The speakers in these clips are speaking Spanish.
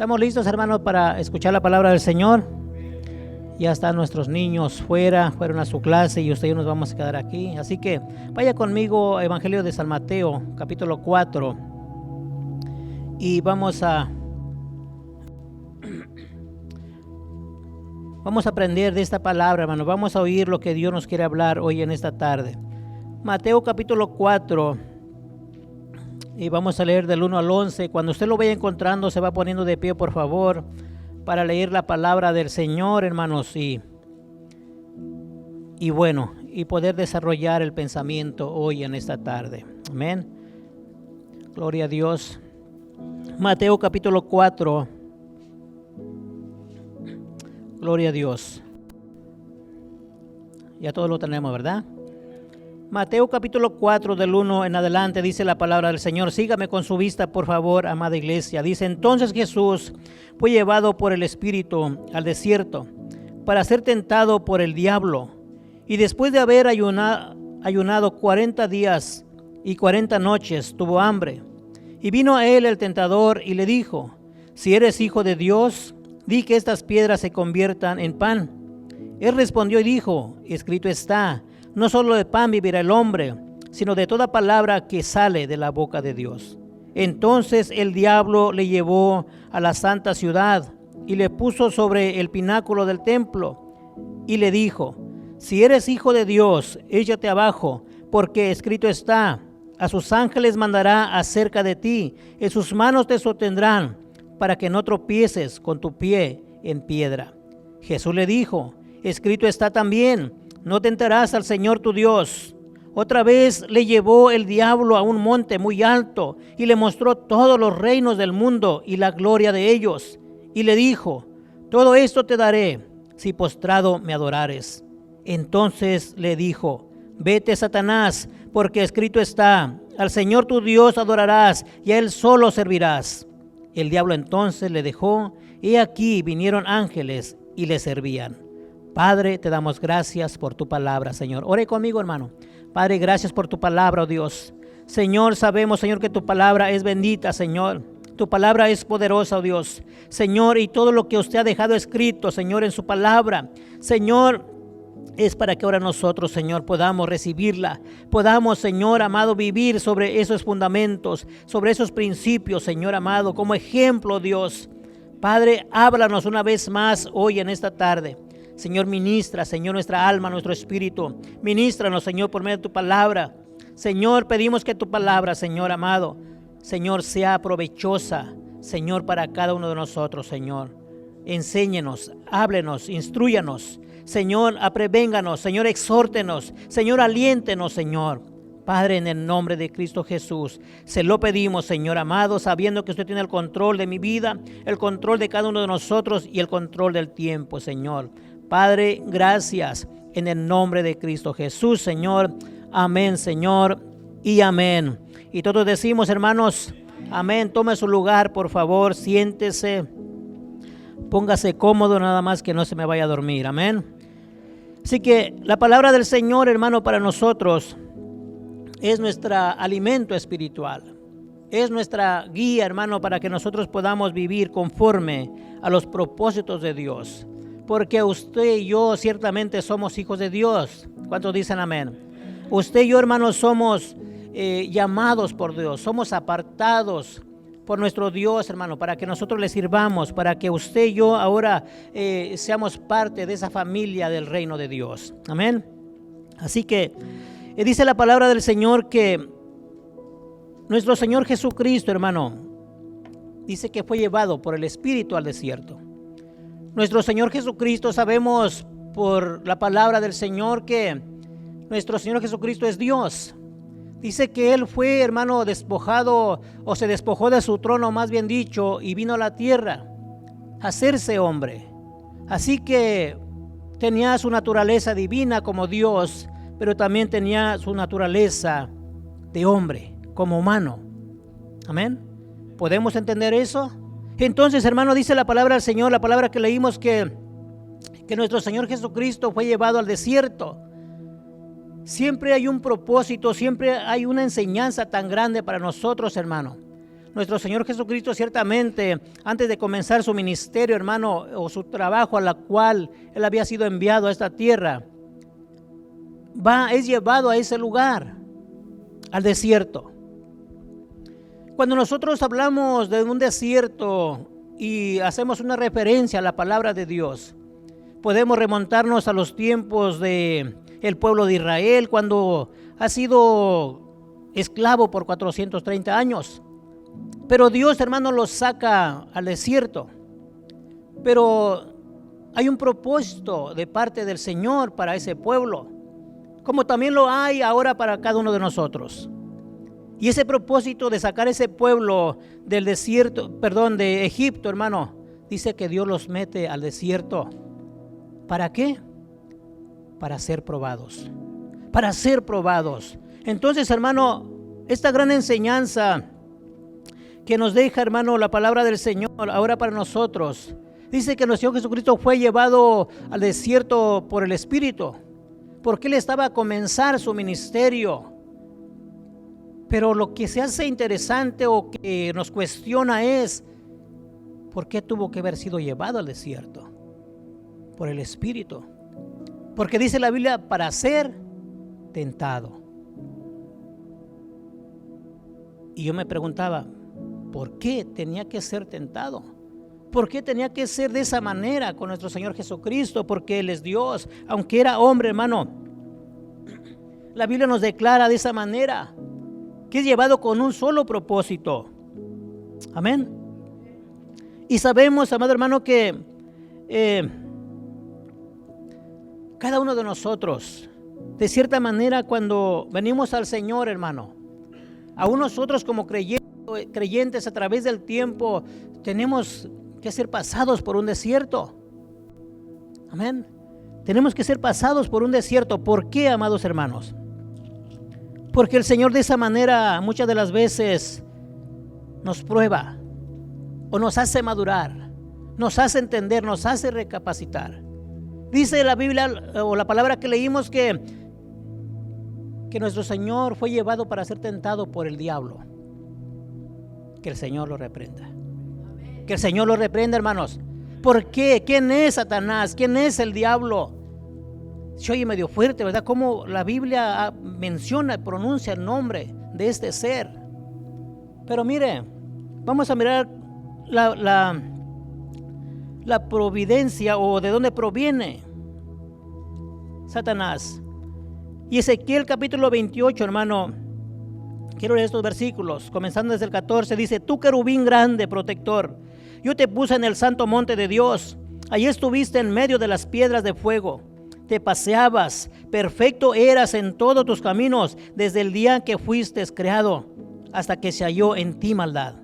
¿Estamos listos, hermanos, para escuchar la palabra del Señor? Ya están nuestros niños fuera, fueron a su clase y usted y yo nos vamos a quedar aquí. Así que vaya conmigo a Evangelio de San Mateo, capítulo 4. Y vamos a aprender de esta palabra, hermano. Vamos a oír lo que Dios nos quiere hablar hoy en esta tarde. Mateo capítulo 4. Y vamos a leer del 1 al 11. Cuando usted lo vaya encontrando, se va poniendo de pie, por favor, para leer la palabra del Señor, hermanos, y poder desarrollar el pensamiento hoy en esta tarde. Amén. Gloria a Dios. Mateo capítulo 4. Gloria a Dios. Ya todos lo tenemos, ¿verdad? Mateo capítulo 4 del 1 en adelante dice la palabra del Señor. Sígame con su vista, por favor, amada iglesia. Dice: entonces Jesús fue llevado por el Espíritu al desierto para ser tentado por el diablo. Y después de haber ayunado 40 días y 40 noches, tuvo hambre. Y vino a él el tentador y le dijo: si eres hijo de Dios, di que estas piedras se conviertan en pan. Él respondió y dijo: escrito está, no solo de pan vivirá el hombre, sino de toda palabra que sale de la boca de Dios. Entonces el diablo le llevó a la santa ciudad y le puso sobre el pináculo del templo y le dijo: si eres hijo de Dios, échate abajo, porque escrito está, a sus ángeles mandará acerca de ti, en sus manos te sostendrán, para que no tropieces con tu pie en piedra. Jesús le dijo: escrito está también, no tentarás al Señor tu Dios. Otra vez le llevó el diablo a un monte muy alto y le mostró todos los reinos del mundo y la gloria de ellos. Y le dijo: todo esto te daré si postrado me adorares. Entonces le dijo: vete, Satanás, porque escrito está, al Señor tu Dios adorarás y a Él solo servirás. El diablo entonces le dejó, y aquí vinieron ángeles y le servían. Padre, te damos gracias por tu palabra, Señor. Ore conmigo, hermano. Padre, gracias por tu palabra, oh Dios. Señor, sabemos, Señor, que tu palabra es bendita, Señor. Tu palabra es poderosa, oh Dios. Señor, y todo lo que usted ha dejado escrito, Señor, en su palabra, Señor, es para que ahora nosotros, Señor, podamos recibirla. Podamos, Señor amado, vivir sobre esos fundamentos, sobre esos principios, Señor amado, como ejemplo, Dios. Padre, háblanos una vez más hoy en esta tarde. Señor, ministra, Señor, nuestra alma, nuestro espíritu. Ministranos, Señor, por medio de tu palabra. Señor, pedimos que tu palabra, Señor amado, Señor, sea provechosa, Señor, para cada uno de nosotros, Señor. Enséñenos, háblenos, instrúyanos. Señor, aprevénganos, Señor, exhórtenos, Señor, aliéntenos, Señor. Padre, en el nombre de Cristo Jesús, se lo pedimos, Señor amado, sabiendo que usted tiene el control de mi vida, el control de cada uno de nosotros y el control del tiempo, Señor. Padre, gracias en el nombre de Cristo Jesús, Señor. Amén, Señor, y amén. Y todos decimos, hermanos, amén. Tome su lugar, por favor, siéntese. Póngase cómodo, nada más que no se me vaya a dormir, amén. Así que la palabra del Señor, hermano, para nosotros es nuestro alimento espiritual. Es nuestra guía, hermano, para que nosotros podamos vivir conforme a los propósitos de Dios. Porque usted y yo ciertamente somos hijos de Dios. ¿Cuántos dicen amén? Usted y yo, hermanos, somos llamados por Dios. Somos apartados por nuestro Dios, hermano, para que nosotros le sirvamos, para que usted y yo ahora seamos parte de esa familia del reino de Dios. Amén. Así que dice la palabra del Señor que nuestro Señor Jesucristo, hermano, dice que fue llevado por el Espíritu al desierto. Nuestro Señor Jesucristo, sabemos por la palabra del Señor que nuestro Señor Jesucristo es Dios. Dice que Él fue, hermano, despojado, o se despojó de su trono, más bien dicho, y vino a la tierra a hacerse hombre. Así que tenía su naturaleza divina como Dios, pero también tenía su naturaleza de hombre, como humano. Amén. ¿Podemos entender eso? Entonces, hermano, dice la palabra del Señor, la palabra que leímos, que nuestro Señor Jesucristo fue llevado al desierto. Siempre hay un propósito, siempre hay una enseñanza tan grande para nosotros, hermano. nuestro Señor Jesucristo ciertamente, antes de comenzar su ministerio, hermano, o su trabajo a la cual Él había sido enviado a esta tierra, es llevado a ese lugar, al desierto. Cuando nosotros hablamos de un desierto y hacemos una referencia a la palabra de Dios, podemos remontarnos a los tiempos de el pueblo de Israel, cuando ha sido esclavo por 430 años. Pero Dios, hermano, los saca al desierto. Pero hay un propósito de parte del Señor para ese pueblo, como también lo hay ahora para cada uno de nosotros. Y ese propósito de sacar ese pueblo del desierto, de Egipto, hermano, dice que Dios los mete al desierto. ¿Para qué? Para ser probados. Para ser probados. Entonces, hermano, esta gran enseñanza que nos deja, hermano, la palabra del Señor ahora para nosotros, dice que nuestro Señor Jesucristo fue llevado al desierto por el Espíritu, porque Él estaba a comenzar su ministerio. Pero lo que se hace interesante o que nos cuestiona es, ¿por qué tuvo que haber sido llevado al desierto? Por el Espíritu. Porque dice la Biblia, para ser tentado. Y yo me preguntaba, ¿por qué tenía que ser tentado? ¿Por qué tenía que ser de esa manera con nuestro Señor Jesucristo? Porque Él es Dios, aunque era hombre, hermano. La Biblia nos declara de esa manera, que es llevado con un solo propósito. Amén. Y sabemos, amado hermano, que cada uno de nosotros, de cierta manera, cuando venimos al Señor, hermano, aún nosotros como creyentes a través del tiempo, tenemos que ser pasados por un desierto. Amén. Tenemos que ser pasados por un desierto. ¿Por qué, amados hermanos? Porque el Señor de esa manera muchas de las veces nos prueba o nos hace madurar, nos hace entender, nos hace recapacitar. Dice la Biblia o la palabra que leímos que nuestro Señor fue llevado para ser tentado por el diablo. Que el Señor lo reprenda. Que el Señor lo reprenda, hermanos. ¿Por qué? ¿Quién es Satanás? ¿Quién es el diablo? Se oye medio fuerte, ¿verdad? Como la Biblia menciona, pronuncia el nombre de este ser. Pero mire, vamos a mirar la providencia o de dónde proviene Satanás. Y Ezequiel capítulo 28, hermano, quiero leer estos versículos, comenzando desde el 14, dice: tú querubín grande, protector, yo te puse en el santo monte de Dios, allí estuviste en medio de las piedras de fuego, te paseabas, perfecto eras en todos tus caminos, desde el día que fuiste creado, hasta que se halló en ti maldad.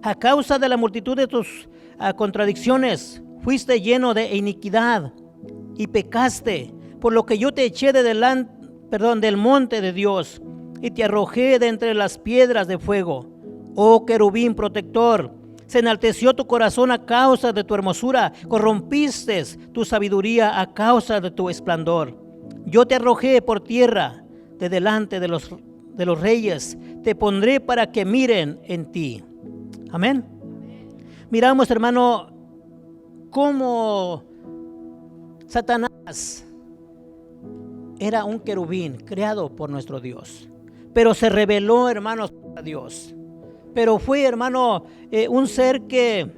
A causa de la multitud de tus contradicciones, fuiste lleno de iniquidad y pecaste, por lo que yo te eché del monte de Dios y te arrojé de entre las piedras de fuego. Oh querubín protector, se enalteció tu corazón a causa de tu hermosura, corrompiste tu sabiduría a causa de tu esplendor. Yo te arrojé por tierra de delante de los reyes, te pondré para que miren en ti. Amén. Miramos, hermano, cómo Satanás era un querubín creado por nuestro Dios, pero se rebeló, hermanos, a Dios. Pero fue, hermano, un ser que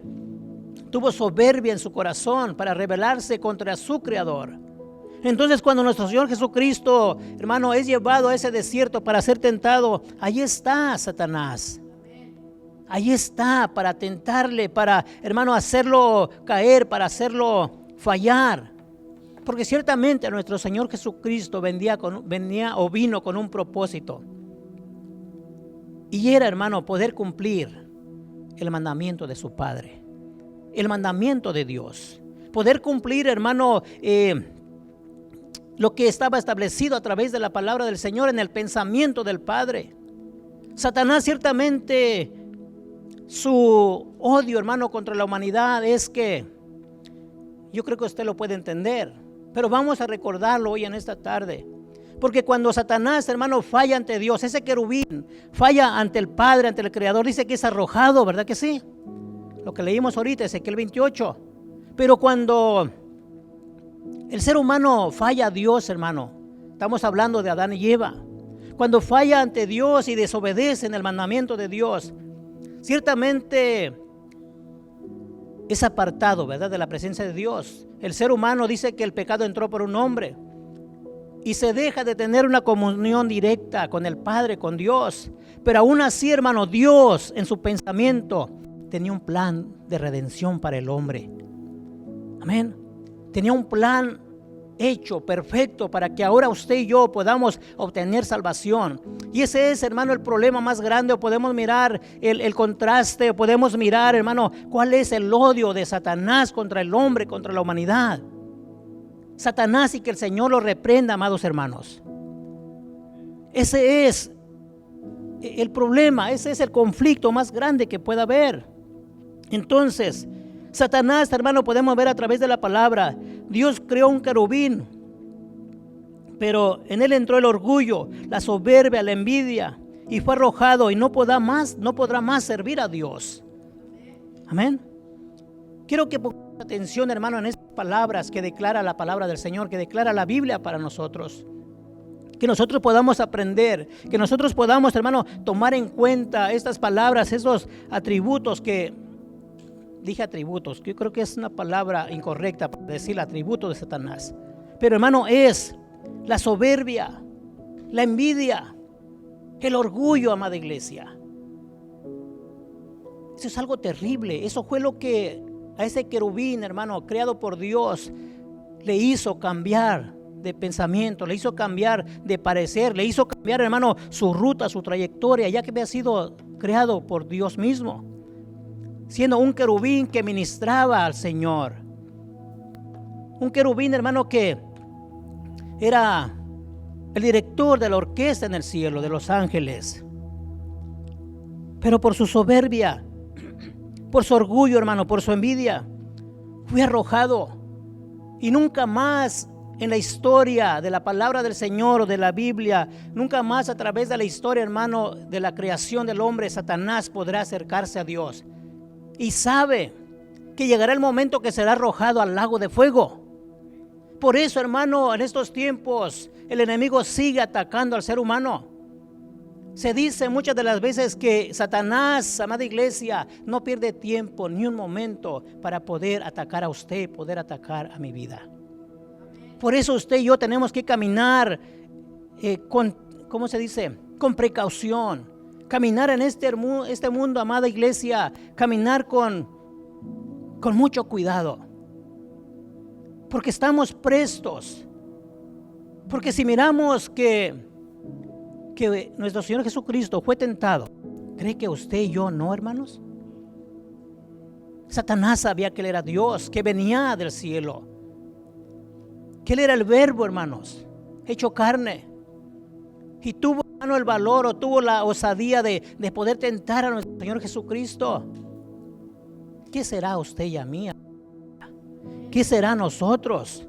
tuvo soberbia en su corazón para rebelarse contra su Creador. Entonces, cuando nuestro Señor Jesucristo, hermano, es llevado a ese desierto para ser tentado, ahí está Satanás. Ahí está para tentarle, para, hermano, hacerlo caer, para hacerlo fallar. Porque ciertamente nuestro Señor Jesucristo vino con un propósito. Y era, hermano, poder cumplir el mandamiento de su Padre, el mandamiento de Dios. Poder cumplir, hermano, lo que estaba establecido a través de la palabra del Señor en el pensamiento del Padre. Satanás ciertamente, su odio, hermano, contra la humanidad es que, yo creo que usted lo puede entender, pero vamos a recordarlo hoy en esta tarde. Porque cuando Satanás, hermano, falla ante Dios, ese querubín falla ante el Padre, ante el Creador, dice que es arrojado, ¿verdad que sí? Lo que leímos ahorita, Ezequiel 28. Pero cuando el ser humano falla a Dios, hermano, estamos hablando de Adán y Eva. Cuando falla ante Dios y desobedecen el mandamiento de Dios, ciertamente es apartado, ¿verdad?, de la presencia de Dios. El ser humano dice que el pecado entró por un hombre y se deja de tener una comunión directa con el Padre, con Dios. Pero aún así, hermano, Dios en su pensamiento tenía un plan de redención para el hombre. Amén. Tenía un plan hecho, perfecto, para que ahora usted y yo podamos obtener salvación. Y ese es, hermano, el problema más grande. O podemos mirar el contraste, o podemos mirar, hermano, cuál es el odio de Satanás contra el hombre, contra la humanidad. Satanás, y que el Señor lo reprenda, amados hermanos. Ese es el problema, ese es el conflicto más grande que pueda haber. Entonces, Satanás, hermano, podemos ver a través de la palabra. Dios creó un querubín, pero en él entró el orgullo, la soberbia, la envidia, y fue arrojado y no podrá más servir a Dios. Amén. Quiero que pongamos atención, hermano, en estas palabras que declara la palabra del Señor, que declara la Biblia para nosotros. Que nosotros podamos aprender, que nosotros podamos, hermano, tomar en cuenta estas palabras, esos atributos que... Dije atributos, que yo creo que es una palabra incorrecta para decir atributo de Satanás. Pero, hermano, es la soberbia, la envidia, el orgullo, amada iglesia. Eso es algo terrible. Eso fue lo que a ese querubín, hermano, creado por Dios, le hizo cambiar de pensamiento, le hizo cambiar de parecer, le hizo cambiar, hermano, su ruta, su trayectoria, ya que había sido creado por Dios mismo, siendo un querubín que ministraba al Señor. Un querubín, hermano, que era el director de la orquesta en el cielo, de los ángeles. Pero por su soberbia, por su orgullo, hermano, por su envidia, fue arrojado. Y nunca más en la historia de la palabra del Señor o de la Biblia, nunca más a través de la historia, hermano, de la creación del hombre, Satanás podrá acercarse a Dios. Y sabe que llegará el momento que será arrojado al lago de fuego. Por eso, hermano, en estos tiempos el enemigo sigue atacando al ser humano. Se dice muchas de las veces que Satanás, amada iglesia, no pierde tiempo ni un momento para poder atacar a usted, poder atacar a mi vida. Por eso usted y yo tenemos que caminar con, ¿cómo se dice? Con precaución. Caminar en este mundo, amada iglesia, caminar con mucho cuidado. Porque estamos prestos. Porque si miramos que nuestro Señor Jesucristo fue tentado, ¿cree que usted y yo no, hermanos? Satanás sabía que Él era Dios, que venía del cielo, que Él era el Verbo, hermanos, hecho carne. Y tuvo, hermano, el valor, o tuvo la osadía de poder tentar a nuestro Señor Jesucristo. ¿Qué será usted y a mí? ¿Qué será nosotros?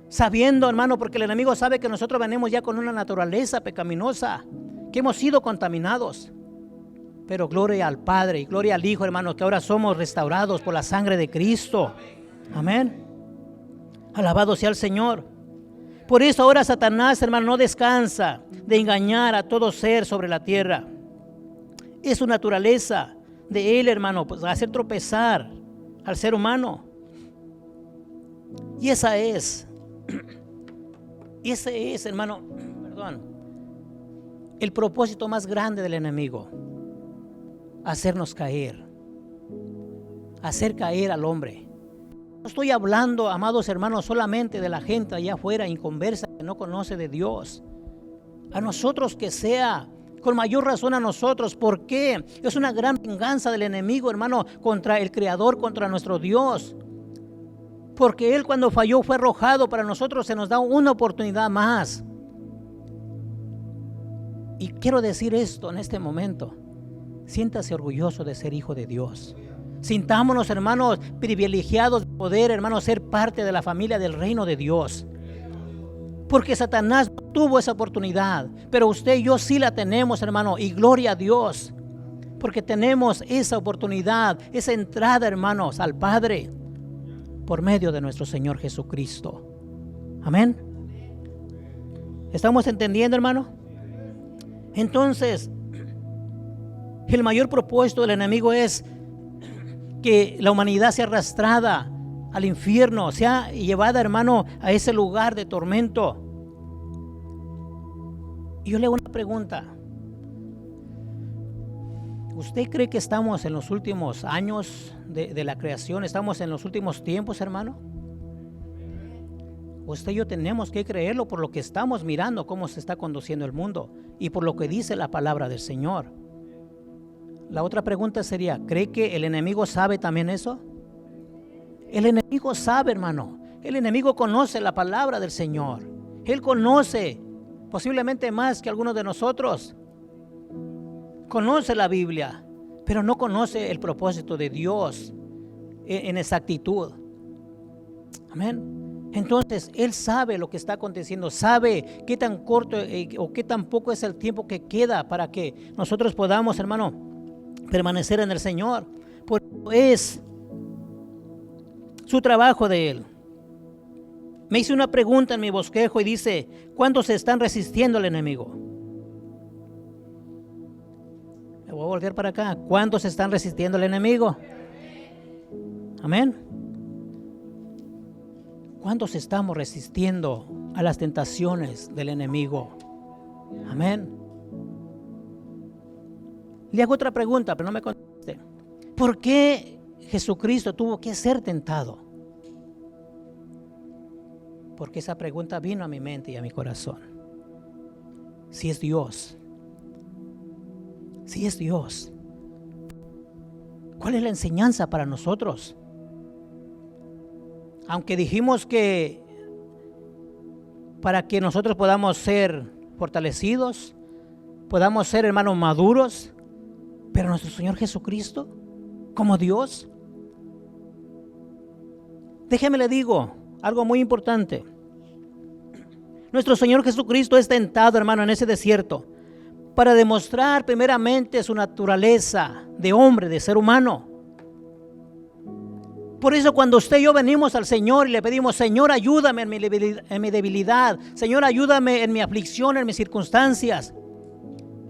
Sabiendo, hermano, porque el enemigo sabe que nosotros venimos ya con una naturaleza pecaminosa, que hemos sido contaminados. Pero gloria al Padre y gloria al Hijo, hermano, que ahora somos restaurados por la sangre de Cristo. Amén. Alabado sea el Señor. Por eso ahora Satanás, hermano, no descansa de engañar a todo ser sobre la tierra. Es su naturaleza de él, hermano, pues hacer tropezar al ser humano. Y ese es, hermano, el propósito más grande del enemigo: hacernos caer, hacer caer al hombre. No estoy hablando, amados hermanos, solamente de la gente allá afuera inconversa que no conoce de Dios. A nosotros que sea, con mayor razón a nosotros. ¿Por qué? Es una gran venganza del enemigo, hermano, contra el Creador, contra nuestro Dios. Porque Él, cuando falló, fue arrojado. Para nosotros se nos da una oportunidad más. Y quiero decir esto en este momento: siéntase orgulloso de ser hijo de Dios. Sintámonos, hermanos, privilegiados de poder, hermanos, ser parte de la familia del reino de Dios. Porque Satanás no tuvo esa oportunidad, pero usted y yo sí la tenemos, hermano, y gloria a Dios, porque tenemos esa oportunidad, esa entrada, hermanos, al Padre, por medio de nuestro Señor Jesucristo. Amén. ¿Estamos entendiendo, hermano? Entonces, el mayor propósito del enemigo es que la humanidad sea arrastrada al infierno, sea llevada, hermano, a ese lugar de tormento. Y yo le hago una pregunta. ¿Usted cree que estamos en los últimos años de la creación? ¿Estamos en los últimos tiempos, hermano? Usted y yo tenemos que creerlo por lo que estamos mirando, cómo se está conduciendo el mundo y por lo que dice la palabra del Señor. La otra pregunta sería, ¿cree que el enemigo sabe también eso? El enemigo sabe, hermano. El enemigo conoce la palabra del Señor. Él conoce, posiblemente más que algunos de nosotros. Conoce la Biblia, pero no conoce el propósito de Dios en exactitud. Amén. Entonces, Él sabe lo que está aconteciendo, sabe qué tan corto o qué tan poco es el tiempo que queda para que nosotros podamos, hermano, permanecer en el Señor. Por eso es su trabajo de Él. Me hice una pregunta en mi bosquejo y dice, ¿cuántos se están resistiendo al enemigo? Me voy a volver para acá. ¿Cuántos se están resistiendo al enemigo? Amén. ¿Cuántos estamos resistiendo a las tentaciones del enemigo? Amén. Le hago otra pregunta, pero no me conteste. ¿Por qué Jesucristo tuvo que ser tentado? Porque esa pregunta vino a mi mente y a mi corazón. Si es Dios, ¿cuál es la enseñanza para nosotros? Aunque dijimos que para que nosotros podamos ser fortalecidos, podamos ser, hermanos, maduros, pero nuestro Señor Jesucristo, como Dios, déjeme le digo algo muy importante. Nuestro Señor Jesucristo es tentado, hermano, en ese desierto para demostrar primeramente su naturaleza de hombre, de ser humano. Por eso cuando usted y yo venimos al Señor y le pedimos, Señor, ayúdame en mi debilidad, Señor, ayúdame en mi aflicción, en mis circunstancias,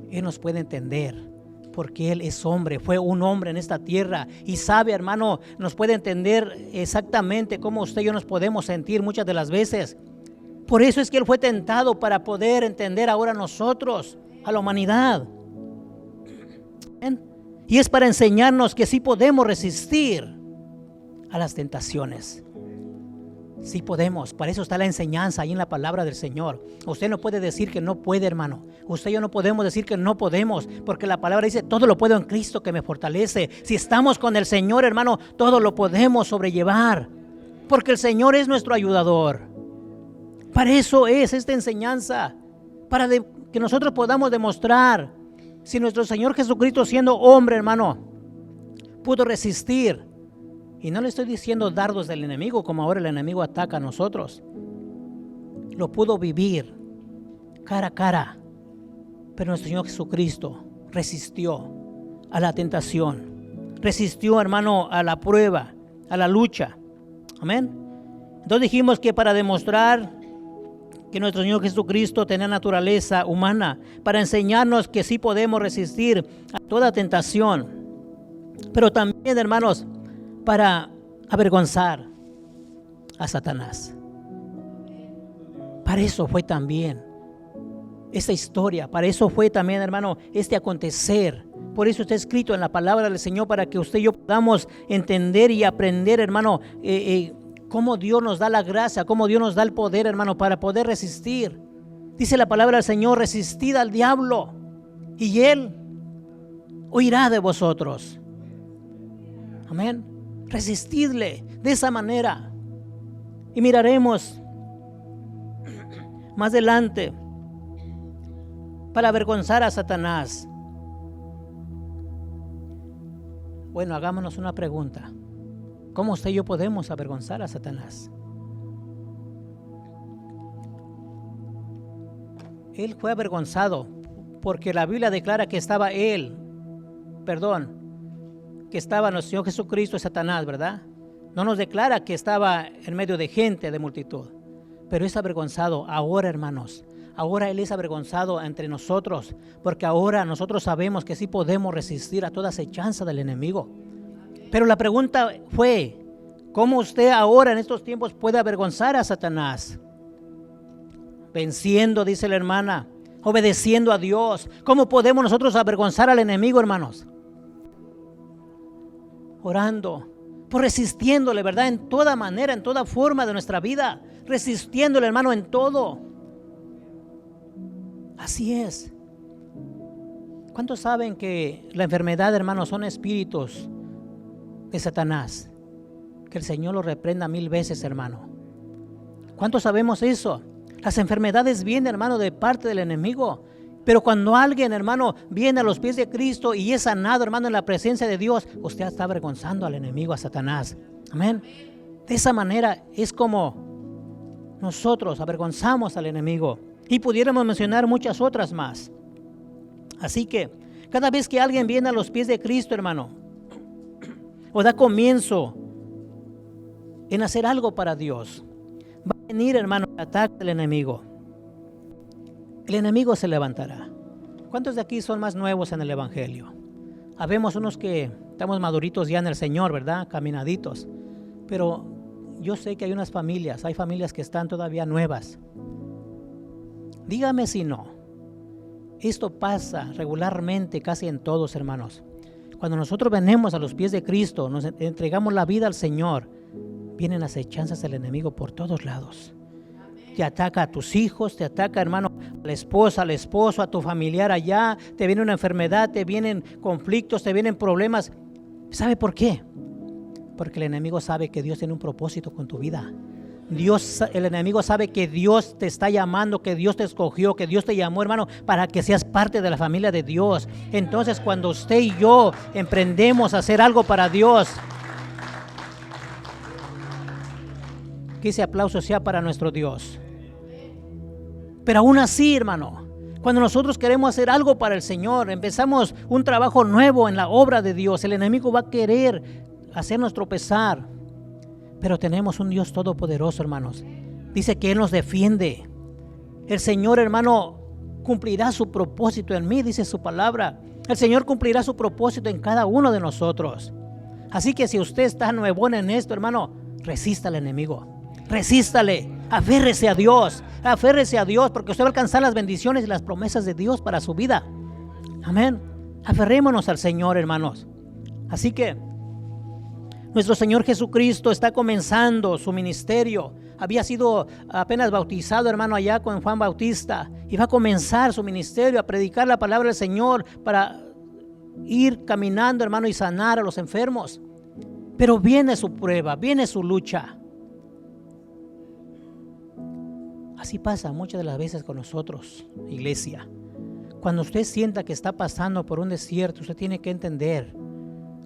Él nos puede entender, porque Él es hombre, fue un hombre en esta tierra y sabe, hermano, nos puede entender exactamente cómo usted y yo nos podemos sentir muchas de las veces. Por eso es que Él fue tentado para poder entender ahora nosotros, a la humanidad. ¿Ven? Y es para enseñarnos que sí podemos resistir a las tentaciones. Sí podemos, para eso está la enseñanza ahí en la palabra del Señor. Usted no puede decir que no puede, hermano. Usted y yo no podemos decir que no podemos, porque la palabra dice, todo lo puedo en Cristo que me fortalece. Si estamos con el Señor, hermano, todo lo podemos sobrellevar, porque el Señor es nuestro ayudador. Para eso es esta enseñanza, para que nosotros podamos demostrar si nuestro Señor Jesucristo, siendo hombre, hermano, pudo resistir. Y no le estoy diciendo dardos del enemigo, como ahora el enemigo ataca a nosotros. Lo pudo vivir cara a cara. Pero nuestro Señor Jesucristo resistió a la tentación. Resistió, hermano, a la prueba, a la lucha. Amén. Entonces dijimos que para demostrar que nuestro Señor Jesucristo tenía naturaleza humana, para enseñarnos que sí podemos resistir a toda tentación. Pero también, hermanos, para avergonzar a Satanás. Para eso fue también esta historia, para eso fue también, hermano, este acontecer. Por eso está escrito en la palabra del Señor, para que usted y yo podamos entender y aprender, hermano, cómo Dios nos da la gracia, cómo Dios nos da el poder, hermano, para poder resistir. Dice la palabra del Señor, resistid al diablo y él huirá de vosotros. Amén. Resistidle de esa manera. Y miraremos más adelante para avergonzar a Satanás. Bueno, hagámonos una pregunta. ¿Cómo usted y yo podemos avergonzar a Satanás? Él fue avergonzado porque la Biblia declara que estaba que estaba nuestro Señor Jesucristo y Satanás, ¿verdad? No nos declara que estaba en medio de gente, de multitud, pero es avergonzado ahora, hermanos. Ahora Él es avergonzado entre nosotros, porque ahora nosotros sabemos que sí podemos resistir a toda acechanza del enemigo. Pero la pregunta fue, ¿cómo usted ahora en estos tiempos puede avergonzar a Satanás? Venciendo, dice la hermana, obedeciendo a Dios. ¿Cómo podemos nosotros avergonzar al enemigo, hermanos? Orando, por resistiéndole, ¿verdad? En toda manera, en toda forma de nuestra vida, resistiéndole, hermano, en todo. Así es. ¿Cuántos saben que la enfermedad, hermanos, son espíritus de Satanás? Que el Señor lo reprenda 1000 veces, hermano. ¿Cuántos sabemos eso? Las enfermedades vienen, hermano, de parte del enemigo. Pero cuando alguien, hermano, viene a los pies de Cristo y es sanado, hermano, en la presencia de Dios, usted está avergonzando al enemigo, a Satanás. Amén. De esa manera es como nosotros avergonzamos al enemigo. Y pudiéramos mencionar muchas otras más. Así que cada vez que alguien viene a los pies de Cristo, hermano, o da comienzo en hacer algo para Dios, va a venir, hermano, el ataque del enemigo. El enemigo se levantará. ¿Cuántos de aquí son más nuevos en el evangelio? Habemos unos que estamos maduritos ya en el Señor, ¿verdad? Caminaditos. Pero yo sé que hay familias que están todavía nuevas. Dígame si no. Esto pasa regularmente casi en todos, hermanos. Cuando nosotros venimos a los pies de Cristo, nos entregamos la vida al Señor, vienen acechanzas del enemigo por todos lados. Te ataca a tus hijos, te ataca, hermano, a la esposa, al esposo, a tu familiar allá. Te viene una enfermedad, te vienen conflictos, te vienen problemas. ¿Sabe por qué? Porque el enemigo sabe que Dios tiene un propósito con tu vida. El enemigo sabe que Dios te está llamando, que Dios te escogió, que Dios te llamó, hermano, para que seas parte de la familia de Dios. Entonces, cuando usted y yo emprendemos a hacer algo para Dios, que ese aplauso sea para nuestro Dios. Pero aún así, hermano, cuando nosotros queremos hacer algo para el Señor, empezamos un trabajo nuevo en la obra de Dios, el enemigo va a querer hacernos tropezar. Pero tenemos un Dios todopoderoso, hermanos. Dice que Él nos defiende. El Señor, hermano, cumplirá su propósito en mí, dice su palabra. El Señor cumplirá su propósito en cada uno de nosotros. Así que si usted está nuevo en esto, hermano, resista al enemigo. Resístale, aférrese a Dios, porque usted va a alcanzar las bendiciones y las promesas de Dios para su vida. Amén. Aferrémonos al Señor, hermanos. Así que nuestro Señor Jesucristo está comenzando su ministerio. Había sido apenas bautizado, hermano, allá con Juan Bautista, y va a comenzar su ministerio a predicar la palabra del Señor para ir caminando, hermano, y sanar a los enfermos. Pero viene su prueba, viene su lucha. Así pasa muchas de las veces con nosotros, iglesia. Cuando usted sienta que está pasando por un desierto, usted tiene que entender.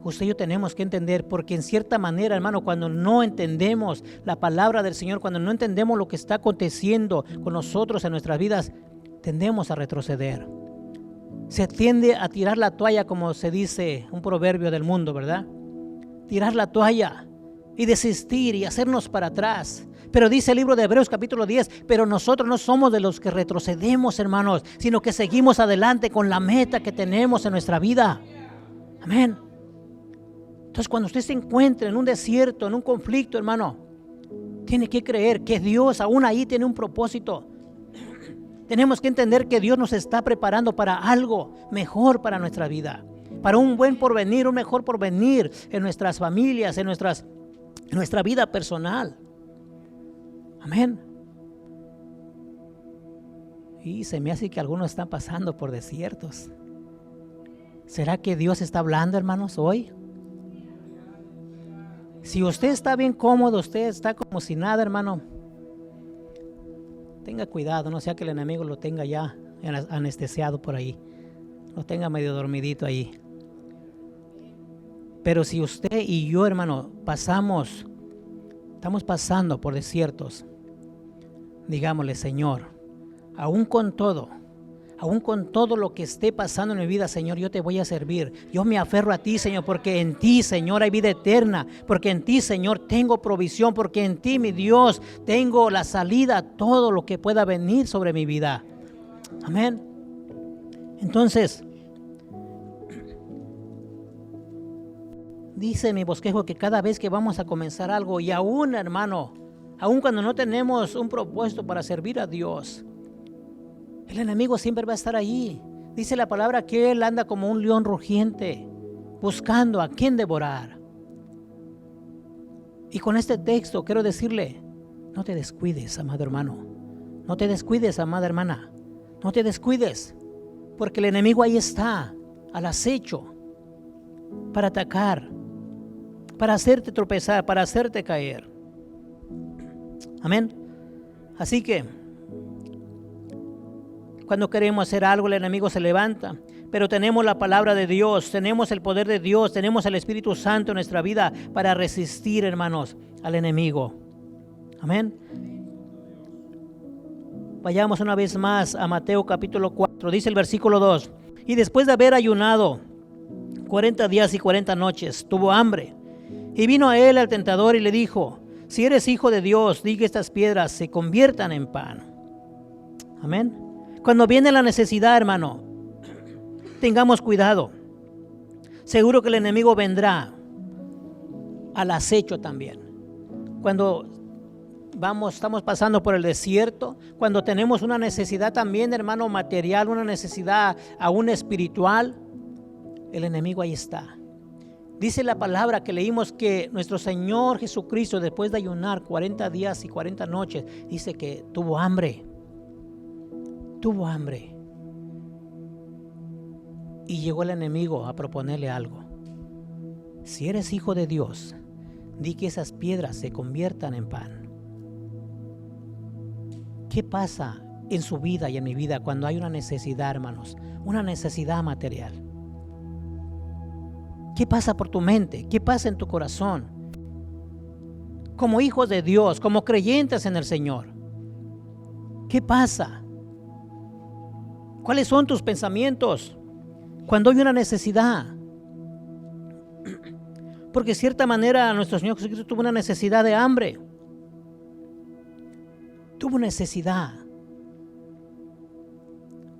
Usted y yo tenemos que entender, porque en cierta manera, hermano, cuando no entendemos la palabra del Señor, cuando no entendemos lo que está aconteciendo con nosotros en nuestras vidas, tendemos a retroceder. Se tiende a tirar la toalla, como se dice un proverbio del mundo, ¿verdad? Tirar la toalla y desistir y hacernos para atrás. Pero dice el libro de Hebreos capítulo 10, pero nosotros no somos de los que retrocedemos, hermanos, sino que seguimos adelante con la meta que tenemos en nuestra vida. Amén. Entonces, cuando usted se encuentre en un desierto, en un conflicto, hermano, tiene que creer que Dios aún ahí tiene un propósito. Tenemos que entender que Dios nos está preparando para algo mejor para nuestra vida, para un buen porvenir, un mejor porvenir en nuestras familias, en nuestra vida personal. Amén. Y se me hace que algunos están pasando por desiertos. ¿Será que Dios está hablando, hermanos, hoy? Si usted está bien cómodo, usted está como si nada, hermano, tenga cuidado, no sea que el enemigo lo tenga ya anestesiado por ahí, lo tenga medio dormidito ahí. Pero si usted y yo, hermano, estamos pasando por desiertos, digámosle: Señor, aún con todo, Aún con todo lo que esté pasando en mi vida, Señor, yo te voy a servir. Yo me aferro a ti, Señor, porque en ti, Señor, hay vida eterna. Porque en ti, Señor, tengo provisión. Porque en ti, mi Dios, tengo la salida a todo lo que pueda venir sobre mi vida. Amén. Entonces, dice mi bosquejo que cada vez que vamos a comenzar algo, y aún, hermano, aún cuando no tenemos un propósito para servir a Dios, el enemigo siempre va a estar ahí. Dice la palabra que él anda como un león rugiente, buscando a quien devorar. Y con este texto quiero decirle, no te descuides, amado hermano. No te descuides, amada hermana. No te descuides, porque el enemigo ahí está, al acecho, para atacar, para hacerte tropezar, para hacerte caer. Amén. Así que cuando queremos hacer algo, el enemigo se levanta, pero tenemos la palabra de Dios, tenemos el poder de Dios, tenemos el Espíritu Santo en nuestra vida para resistir, hermanos, al enemigo. Amén. Vayamos una vez más a Mateo capítulo 4, dice el versículo 2. Y después de haber ayunado 40 días y 40 noches, tuvo hambre. Y vino a él el tentador y le dijo, si eres hijo de Dios, di que estas piedras se conviertan en pan. Amén. Cuando viene la necesidad, hermano, tengamos cuidado. Seguro que el enemigo vendrá al acecho también. Cuando estamos pasando por el desierto, cuando tenemos una necesidad también, hermano, material, una necesidad aún espiritual, el enemigo ahí está. Dice la palabra que leímos que nuestro Señor Jesucristo, después de ayunar 40 días y 40 noches, dice que tuvo hambre. Tuvo hambre. Y llegó el enemigo a proponerle algo. Si eres hijo de Dios, di que esas piedras se conviertan en pan. ¿Qué pasa en su vida y en mi vida cuando hay una necesidad, hermanos? Una necesidad material. ¿Qué pasa por tu mente? ¿Qué pasa en tu corazón? Como hijos de Dios, como creyentes en el Señor, ¿qué pasa? ¿Cuáles son tus pensamientos cuando hay una necesidad? Porque de cierta manera nuestro Señor Jesucristo tuvo una necesidad de hambre. Tuvo necesidad.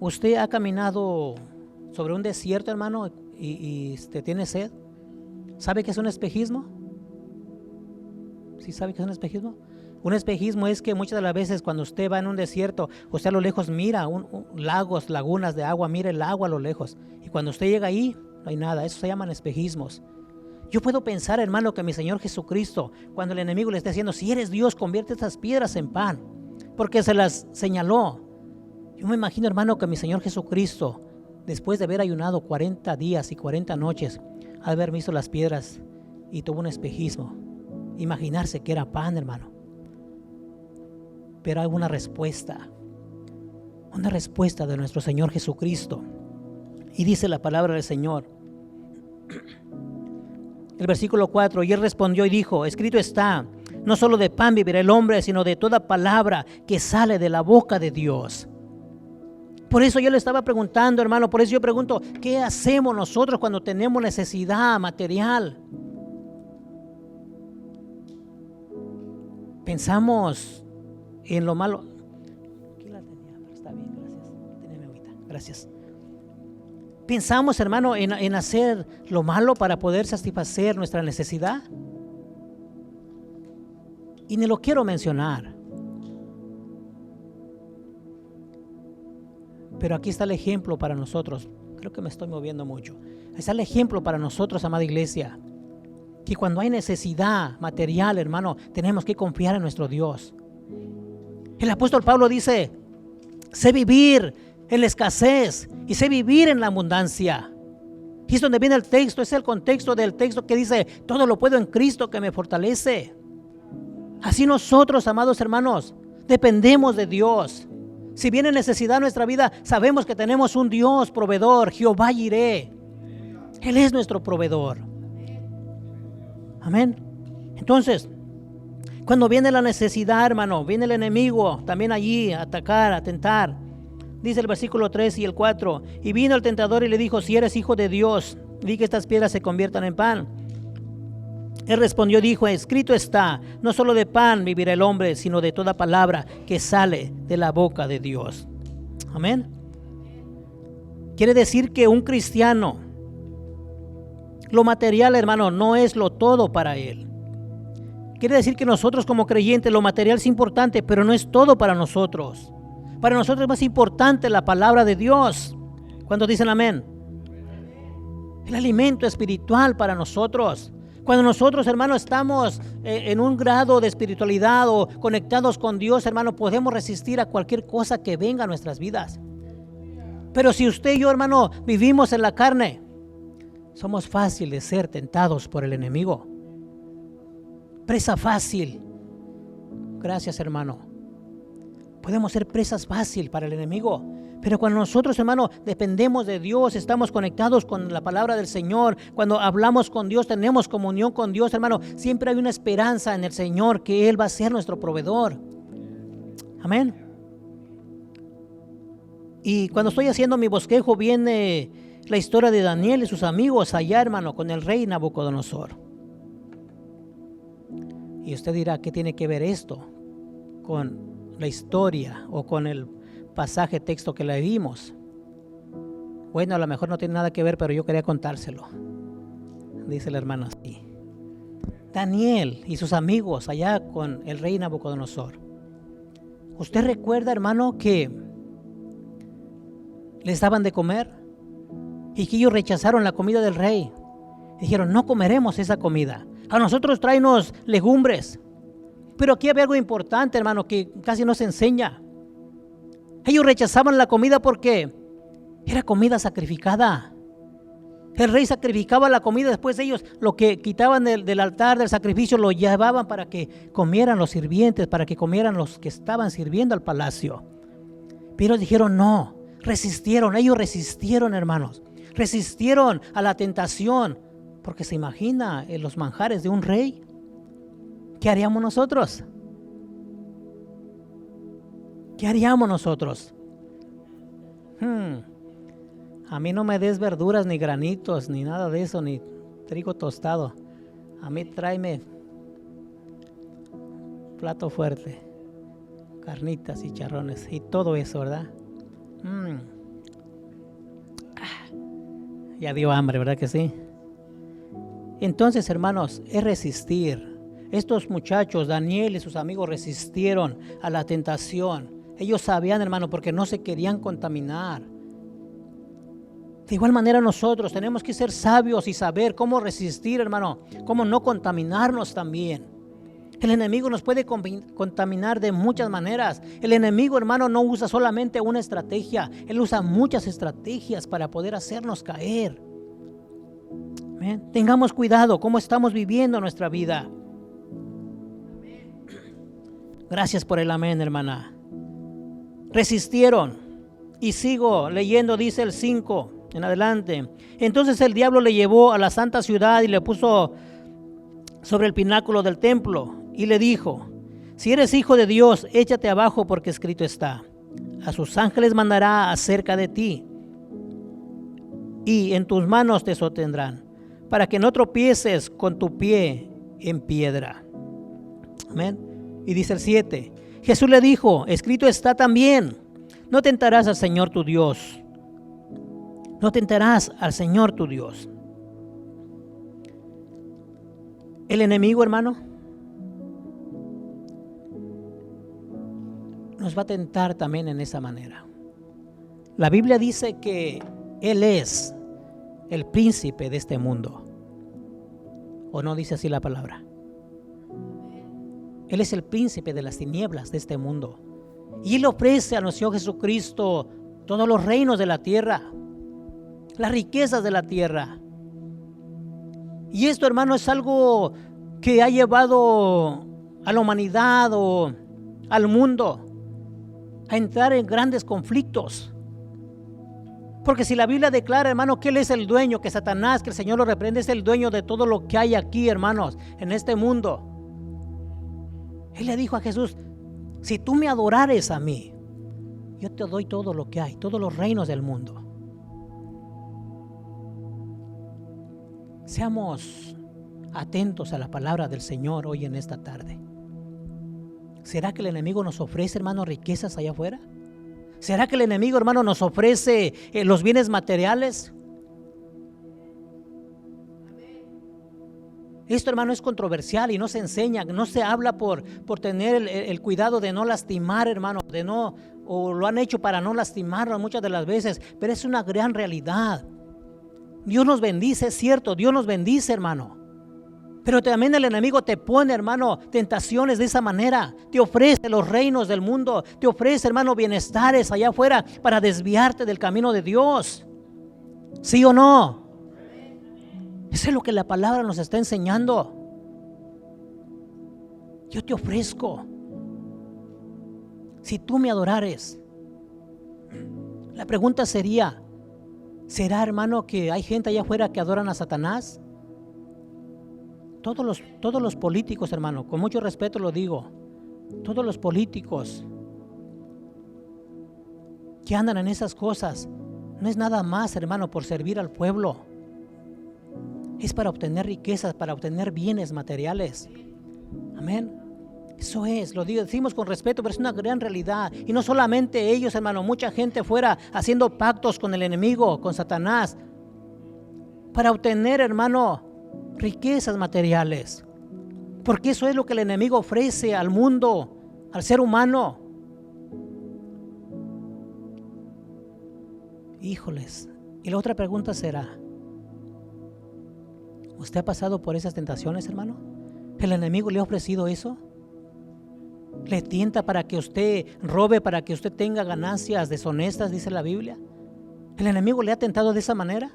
¿Usted ha caminado sobre un desierto, hermano, y tiene sed? ¿Sabe qué es un espejismo? ¿Sí sabe qué es un espejismo? Un espejismo es que muchas de las veces cuando usted va en un desierto, usted a lo lejos mira lagos, lagunas de agua, mira el agua a lo lejos. Y cuando usted llega ahí, no hay nada. Eso se llaman espejismos. Yo puedo pensar, hermano, que mi Señor Jesucristo, cuando el enemigo le está diciendo, si eres Dios, convierte estas piedras en pan, porque se las señaló. Yo me imagino, hermano, que mi Señor Jesucristo, después de haber ayunado 40 días y 40 noches, al haber visto las piedras y tuvo un espejismo, imaginarse que era pan, hermano. Pero hay una respuesta de nuestro Señor Jesucristo. Y dice la palabra del Señor, el versículo 4, y él respondió y dijo, escrito está, no solo de pan vivirá el hombre, sino de toda palabra que sale de la boca de Dios. Por eso yo le estaba preguntando, hermano, por eso yo pregunto, ¿qué hacemos nosotros cuando tenemos necesidad material? Pensamos en lo malo. Aquí la tenía, pero está bien, gracias. Teneme ahorita, gracias. Pensamos, hermano, en hacer lo malo para poder satisfacer nuestra necesidad. Y ni lo quiero mencionar. Pero aquí está el ejemplo para nosotros. Creo que me estoy moviendo mucho. Está el ejemplo para nosotros, amada iglesia. Que cuando hay necesidad material, hermano, tenemos que confiar en nuestro Dios. El apóstol Pablo dice, sé vivir en la escasez y sé vivir en la abundancia. Y es donde viene el texto, es el contexto del texto que dice, todo lo puedo en Cristo que me fortalece. Así nosotros, amados hermanos, dependemos de Dios. Si viene necesidad en nuestra vida, sabemos que tenemos un Dios proveedor, Jehová Jireh. Él es nuestro proveedor. Amén. Entonces, cuando viene la necesidad, hermano, viene el enemigo también allí a atacar, a tentar. Dice el versículo 3 y el 4. Y vino el tentador y le dijo: si eres hijo de Dios, di que estas piedras se conviertan en pan. Él respondió, dijo: escrito está, no solo de pan vivirá el hombre, sino de toda palabra que sale de la boca de Dios. Amén. Quiere decir que un cristiano, lo material, hermano, no es lo todo para él. Quiere decir que nosotros como creyentes, lo material es importante, pero no es todo para nosotros. Para nosotros es más importante la palabra de Dios. ¿Cuántos dicen amén? El alimento espiritual para nosotros. Cuando nosotros, hermano, estamos en un grado de espiritualidad o conectados con Dios, hermano, podemos resistir a cualquier cosa que venga a nuestras vidas. Pero si usted y yo, hermano, vivimos en la carne, somos fáciles de ser tentados por el enemigo. Presa fácil. Gracias, hermano. Podemos ser presas fácil para el enemigo. Pero cuando nosotros, hermano, dependemos de Dios, estamos conectados con la palabra del Señor, cuando hablamos con Dios, tenemos comunión con Dios, hermano, siempre hay una esperanza en el Señor que Él va a ser nuestro proveedor. Amén. Y cuando estoy haciendo mi bosquejo, viene la historia de Daniel y sus amigos allá, hermano, con el rey Nabucodonosor. Y usted dirá, ¿qué tiene que ver esto con la historia o con el pasaje, texto que leímos? Bueno, a lo mejor no tiene nada que ver, pero yo quería contárselo. Dice la hermana así: Daniel y sus amigos allá con el rey Nabucodonosor. ¿Usted recuerda, hermano, que les daban de comer y que ellos rechazaron la comida del rey? Dijeron: no comeremos esa comida, a nosotros tráenos legumbres. Pero aquí había algo importante, hermano, que casi no se enseña. Ellos rechazaban la comida porque era comida sacrificada. El rey sacrificaba la comida, después ellos lo que quitaban del altar del sacrificio lo llevaban para que comieran los sirvientes, para que comieran los que estaban sirviendo al palacio. Pero dijeron no, resistieron, ellos resistieron, hermanos. Resistieron a la tentación, porque se imagina en los manjares de un rey. ¿Qué haríamos nosotros? ¿Qué haríamos nosotros? A mí no me des verduras, ni granitos, ni nada de eso, ni trigo tostado. A mí tráeme plato fuerte, carnitas y charrones y todo eso, ¿verdad? Ya dio hambre, ¿verdad que sí? Entonces, hermanos, es resistir. Estos muchachos, Daniel y sus amigos, resistieron a la tentación. Ellos sabían, hermano, porque no se querían contaminar. De igual manera nosotros tenemos que ser sabios y saber cómo resistir, hermano, cómo no contaminarnos también. El enemigo nos puede contaminar de muchas maneras. El enemigo, hermano, no usa solamente una estrategia. Él usa muchas estrategias para poder hacernos caer. ¿Ven? Tengamos cuidado cómo estamos viviendo nuestra vida. Gracias por el amén, hermana. Resistieron. Y sigo leyendo, dice el 5 en adelante. Entonces el diablo le llevó a la santa ciudad y le puso sobre el pináculo del templo y le dijo: si eres hijo de Dios, échate abajo, porque escrito está: a sus ángeles mandará acerca de ti, y en tus manos te sostendrán, para que no tropieces con tu pie en piedra. Amén. Y dice el 7, Jesús le dijo: escrito está también: no tentarás al Señor tu Dios. No tentarás al Señor tu Dios. El enemigo, hermano, nos va a tentar también en esa manera. La Biblia dice que Él es el príncipe de este mundo. ¿O no dice así la palabra? Él es el príncipe de las tinieblas de este mundo. Y Él ofrece a nuestro Señor Jesucristo todos los reinos de la tierra, las riquezas de la tierra. Y esto, hermano, es algo que ha llevado a la humanidad o al mundo a entrar en grandes conflictos. Porque si la Biblia declara, hermano, que Él es el dueño, que Satanás, que el Señor lo reprende, es el dueño de todo lo que hay aquí, hermanos, en este mundo. Él le dijo a Jesús: si tú me adorares a mí yo te doy todo lo que hay, todos los reinos del mundo. Seamos atentos a la palabra del Señor hoy en esta tarde. ¿Será que el enemigo nos ofrece, hermano, riquezas allá afuera? ¿Será que el enemigo, hermano, nos ofrece los bienes materiales? Esto, hermano, es controversial y no se enseña, no se habla por tener el cuidado de no lastimar, hermano, o lo han hecho para no lastimarlo muchas de las veces, pero es una gran realidad. Dios nos bendice, es cierto, Dios nos bendice, hermano. Pero también el enemigo te pone, hermano, tentaciones de esa manera. Te ofrece los reinos del mundo, te ofrece, hermano, bienestares allá afuera para desviarte del camino de Dios. ¿Sí o no? Eso es lo que la palabra nos está enseñando. Yo te ofrezco, si tú me adorares. La pregunta sería, ¿será, hermano, que hay gente allá afuera que adoran a Satanás? Todos los políticos, hermano, con mucho respeto lo digo, todos los políticos que andan en esas cosas, no es nada más, hermano, por servir al pueblo. Es para obtener riquezas, para obtener bienes materiales. Amén. Eso es, decimos con respeto, pero es una gran realidad. Y no solamente ellos, hermano, mucha gente fuera haciendo pactos con el enemigo, con Satanás, para obtener, hermano, riquezas materiales. Porque eso es lo que el enemigo ofrece al mundo, al ser humano. Híjoles. Y la otra pregunta será, ¿usted ha pasado por esas tentaciones, hermano? ¿El enemigo le ha ofrecido eso? ¿Le tienta para que usted robe, para que usted tenga ganancias deshonestas, dice la Biblia? ¿El enemigo le ha tentado de esa manera?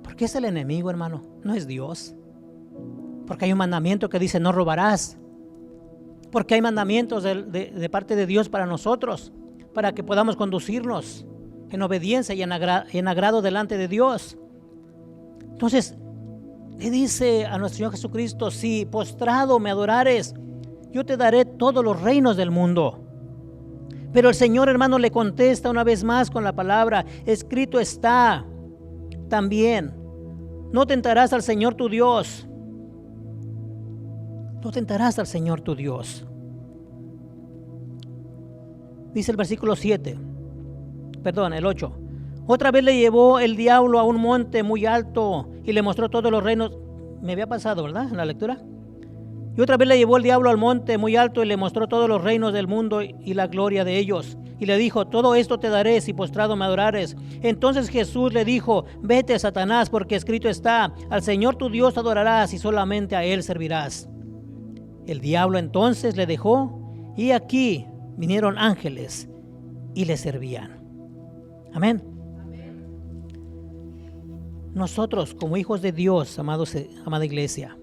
Porque es el enemigo, hermano, no es Dios. Porque hay un mandamiento que dice no robarás. Porque hay mandamientos de parte de Dios para nosotros, para que podamos conducirnos en obediencia y en agrado delante de Dios. Entonces, le dice a nuestro Señor Jesucristo, si postrado me adorares, yo te daré todos los reinos del mundo. Pero el Señor, hermano, le contesta una vez más con la palabra, escrito está también, no tentarás al Señor tu Dios. No tentarás al Señor tu Dios. Dice el versículo 8. Otra vez le llevó el diablo a un monte muy alto y le mostró todos los reinos. Me había pasado, ¿verdad? En la lectura. Y otra vez le llevó el diablo al monte muy alto y le mostró todos los reinos del mundo y la gloria de ellos. Y le dijo, todo esto te daré si postrado me adorares. Entonces Jesús le dijo, vete, Satanás, porque escrito está, al Señor tu Dios adorarás y solamente a Él servirás. El diablo entonces le dejó y aquí vinieron ángeles y le servían. Amén. Nosotros como hijos de Dios, amada iglesia,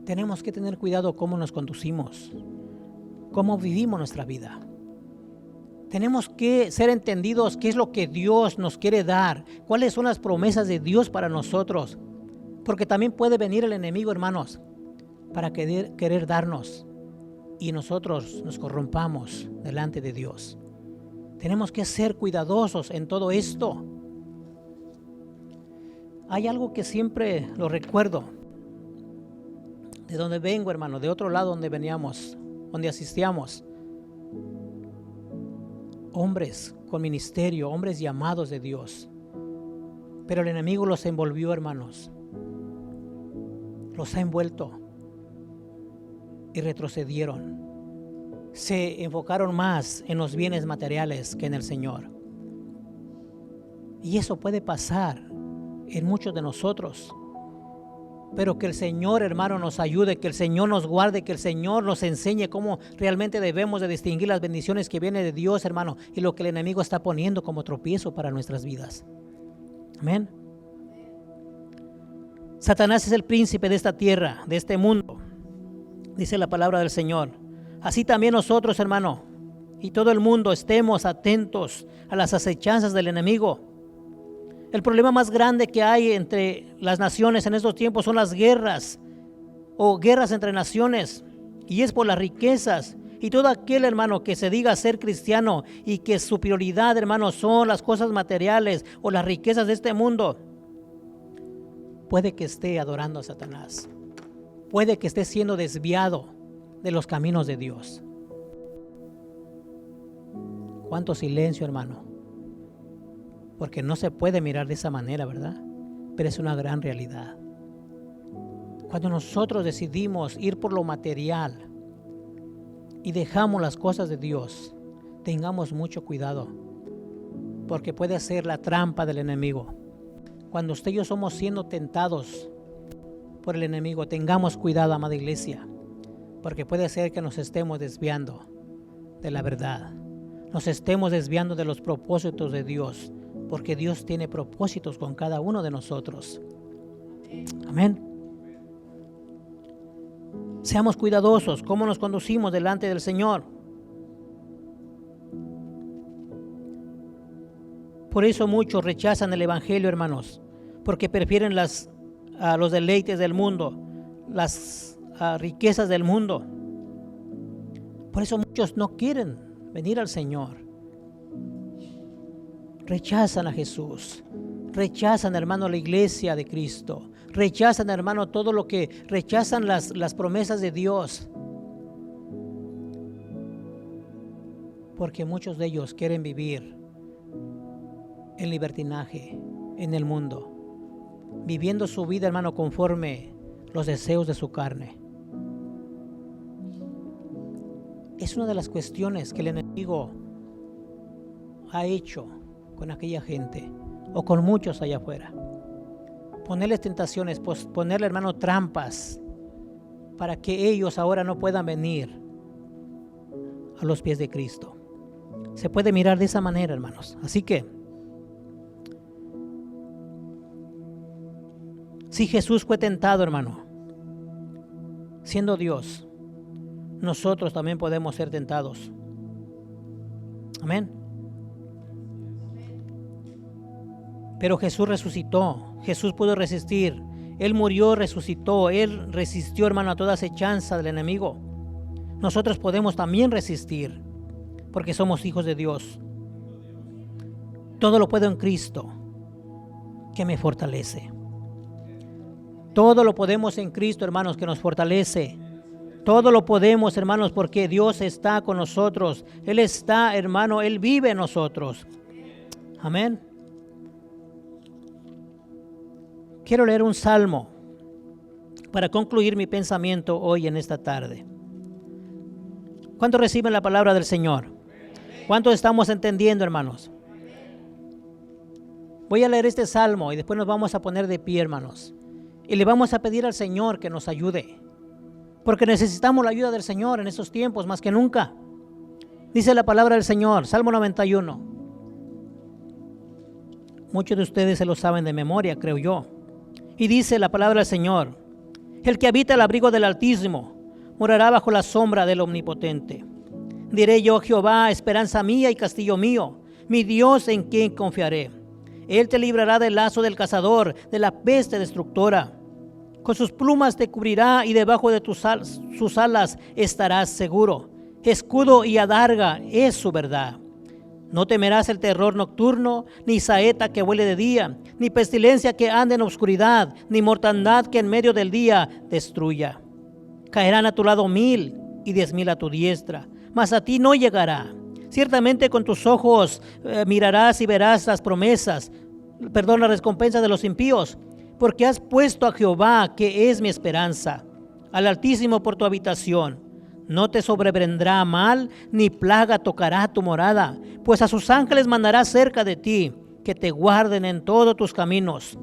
tenemos que tener cuidado cómo nos conducimos, cómo vivimos nuestra vida. Tenemos que ser entendidos qué es lo que Dios nos quiere dar, cuáles son las promesas de Dios para nosotros, porque también puede venir el enemigo, hermanos, para querer darnos y nosotros nos corrompamos delante de Dios. Tenemos que ser cuidadosos en todo esto. Hay algo que siempre lo recuerdo, de donde vengo, hermano, de otro lado donde veníamos, donde asistíamos. Hombres con ministerio, hombres llamados de Dios. Pero el enemigo los envolvió, hermanos. Los ha envuelto y retrocedieron. Se enfocaron más en los bienes materiales que en el Señor. Y eso puede pasar en muchos de nosotros. Pero que el Señor, hermano, nos ayude, que el Señor nos guarde, que el Señor nos enseñe cómo realmente debemos de distinguir las bendiciones que vienen de Dios, hermano, y lo que el enemigo está poniendo como tropiezo para nuestras vidas. Amén. Satanás es el príncipe de esta tierra, de este mundo, dice la palabra del Señor. Así también nosotros, hermano, y todo el mundo estemos atentos a las acechanzas del enemigo. El problema más grande que hay entre las naciones en estos tiempos son las guerras o guerras entre naciones, y es por las riquezas. Y todo aquel, hermano, que se diga ser cristiano y que su prioridad, hermano, son las cosas materiales o las riquezas de este mundo, puede que esté adorando a Satanás. Puede que esté siendo desviado de los caminos de Dios. Cuánto silencio, hermano. Porque no se puede mirar de esa manera, ¿verdad? Pero es una gran realidad. Cuando nosotros decidimos ir por lo material y dejamos las cosas de Dios, tengamos mucho cuidado, porque puede ser la trampa del enemigo. Cuando usted y yo somos siendo tentados por el enemigo, tengamos cuidado, amada iglesia, porque puede ser que nos estemos desviando de la verdad, nos estemos desviando de los propósitos de Dios, porque Dios tiene propósitos con cada uno de nosotros. Amén. Seamos cuidadosos cómo nos conducimos delante del Señor. Por eso muchos rechazan el evangelio, hermanos, porque prefieren los deleites del mundo, las riquezas del mundo. Por eso muchos no quieren venir al Señor. Rechazan a Jesús, rechazan, hermano, la iglesia de Cristo, rechazan, hermano, todo lo que rechazan las promesas de Dios, porque muchos de ellos quieren vivir en libertinaje en el mundo, viviendo su vida, hermano, conforme los deseos de su carne. Es una de las cuestiones que el enemigo ha hecho con aquella gente o con muchos allá afuera. Ponerles tentaciones, ponerle, hermano, trampas para que ellos ahora no puedan venir a los pies de Cristo. Se puede mirar de esa manera, hermanos. Así que, si Jesús fue tentado, hermano, siendo Dios, nosotros también podemos ser tentados. Amén. Pero Jesús resucitó, Jesús pudo resistir, Él murió, resucitó, Él resistió, hermano, a toda acechanza del enemigo. Nosotros podemos también resistir, porque somos hijos de Dios. Todo lo puedo en Cristo, que me fortalece. Todo lo podemos en Cristo, hermanos, que nos fortalece. Todo lo podemos, hermanos, porque Dios está con nosotros. Él está, hermano, Él vive en nosotros. Amén. Quiero leer un salmo para concluir mi pensamiento hoy en esta tarde. ¿Cuántos reciben la palabra del Señor? ¿Cuántos estamos entendiendo, hermanos? Voy a leer este salmo y después nos vamos a poner de pie, hermanos. Y le vamos a pedir al Señor que nos ayude, porque necesitamos la ayuda del Señor en estos tiempos más que nunca. Dice la palabra del Señor, Salmo 91. Muchos de ustedes se lo saben de memoria, creo yo. Y dice la palabra del Señor: el que habita el abrigo del Altísimo morará bajo la sombra del Omnipotente. Diré yo: Jehová, esperanza mía y castillo mío, mi Dios en quien confiaré. Él te librará del lazo del cazador, de la peste destructora. Con sus plumas te cubrirá y debajo de sus alas estarás seguro. Escudo y adarga es su verdad. No temerás el terror nocturno, ni saeta que vuele de día, ni pestilencia que ande en oscuridad, ni mortandad que en medio del día destruya. Caerán a tu lado 1000 y 10,000 a tu diestra, mas a ti no llegará. Ciertamente con tus ojos mirarás y verás las la recompensa de los impíos, porque has puesto a Jehová, que es mi esperanza, al Altísimo por tu habitación. No te sobrevendrá mal, ni plaga tocará tu morada, pues a sus ángeles mandará cerca de ti, que te guarden en todos tus caminos.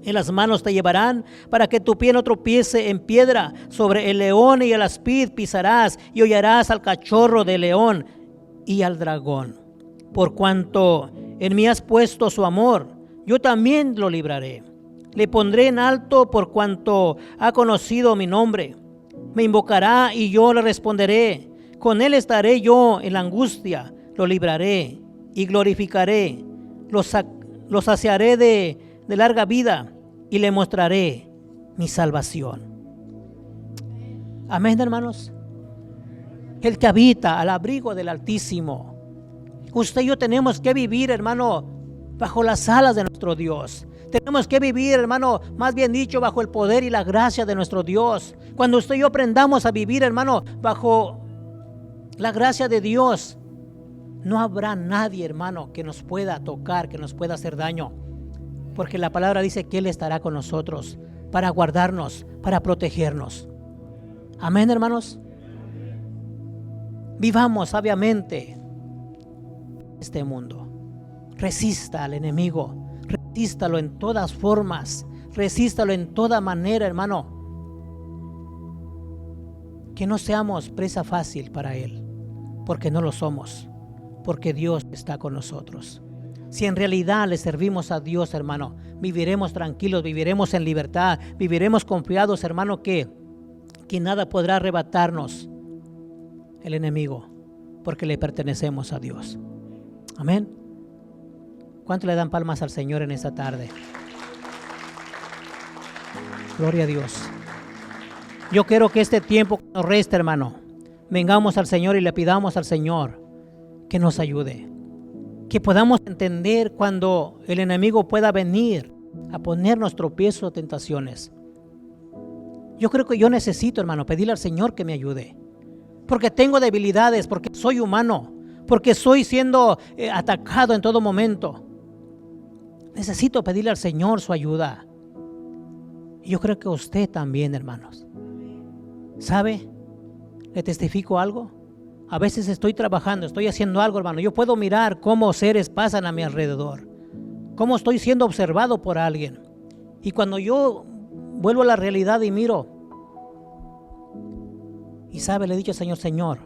En las manos te llevarán, para que tu pie no tropiece en piedra. Sobre el león y el aspid pisarás, y hollarás al cachorro de león y al dragón. Por cuanto en mí has puesto su amor, yo también lo libraré. Le pondré en alto por cuanto ha conocido mi nombre. Me invocará y yo le responderé. Con él estaré yo en la angustia. Lo libraré y glorificaré. Lo saciaré de larga vida y le mostraré mi salvación. Amén, hermanos. el que habita al abrigo del Altísimo. Usted y yo tenemos que vivir, hermano, bajo las alas de nuestro Dios. Tenemos que vivir, hermano, más bien dicho, bajo el poder y la gracia de nuestro Dios. Cuando usted y yo aprendamos a vivir, hermano, bajo la gracia de Dios, no habrá nadie, hermano, que nos pueda tocar, que nos pueda hacer daño. Porque la palabra dice que Él estará con nosotros para guardarnos, para protegernos. Amén, hermanos. Vivamos sabiamente este mundo. Resista al enemigo. Resístalo en todas formas. Resístalo en toda manera, hermano. Que no seamos presa fácil para Él. Porque no lo somos. Porque Dios está con nosotros. Si en realidad le servimos a Dios, hermano, viviremos tranquilos, viviremos en libertad, viviremos confiados, hermano, que nada podrá arrebatarnos el enemigo, porque le pertenecemos a Dios. Amén. ¿Cuánto le dan palmas al Señor en esta tarde? Gloria a Dios. Yo quiero que este tiempo que nos resta, hermano, vengamos al Señor y le pidamos al Señor que nos ayude. Que podamos entender cuando el enemigo pueda venir a ponernos tropiezos o tentaciones. Yo creo que yo necesito, hermano, pedirle al Señor que me ayude. Porque tengo debilidades, porque soy humano, porque soy siendo atacado en todo momento. Necesito pedirle al Señor su ayuda. Y yo creo que usted también, hermanos. ¿Sabe? ¿Le testifico algo? A veces estoy trabajando, estoy haciendo algo, hermano. Yo puedo mirar cómo seres pasan a mi alrededor. Cómo estoy siendo observado por alguien. Y cuando yo vuelvo a la realidad y miro, y sabe, le he dicho al Señor, Señor,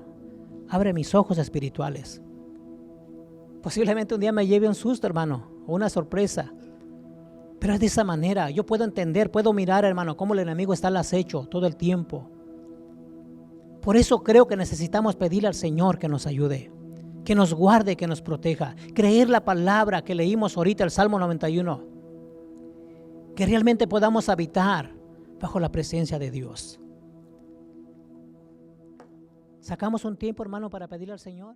abre mis ojos espirituales. Posiblemente un día me lleve un susto, hermano, o una sorpresa. Pero es de esa manera. Yo puedo entender, puedo mirar, hermano, cómo el enemigo está al acecho todo el tiempo. Por eso creo que necesitamos pedirle al Señor que nos ayude, que nos guarde, que nos proteja. Creer la palabra que leímos ahorita, el Salmo 91. Que realmente podamos habitar bajo la presencia de Dios. ¿Sacamos un tiempo, hermano, para pedirle al Señor?